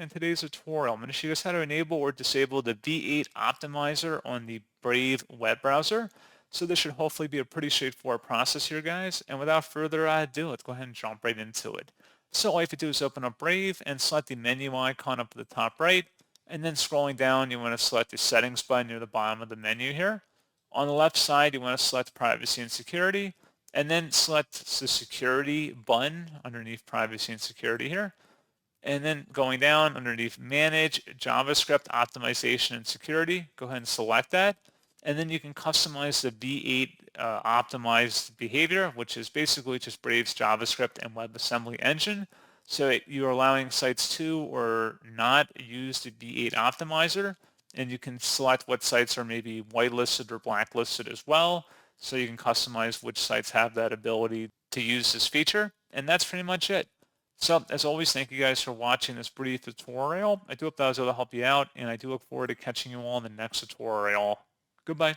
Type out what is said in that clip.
In today's tutorial, I'm going to show you guys how to enable or disable the V8 optimizer on the Brave web browser. So this should hopefully be a pretty straightforward process here, guys. And without further ado, let's go ahead and jump right into it. So all you have to do is open up Brave and select the menu icon up at the top right. And then scrolling down, you want to select the settings button near the bottom of the menu here. On the left side, you want to select privacy and security, and then select the security button underneath privacy and security here. And then going down underneath Manage JavaScript Optimization and Security, go ahead and select that. And then you can customize the V8 optimized behavior, which is basically just Brave's JavaScript and WebAssembly engine. So you're allowing sites to or not use the V8 optimizer. And you can select what sites are maybe whitelisted or blacklisted as well. So you can customize which sites have that ability to use this feature. And that's pretty much it. So as always, thank you guys for watching this brief tutorial. I do hope that was able to help you out, and I do look forward to catching you all in the next tutorial. Goodbye.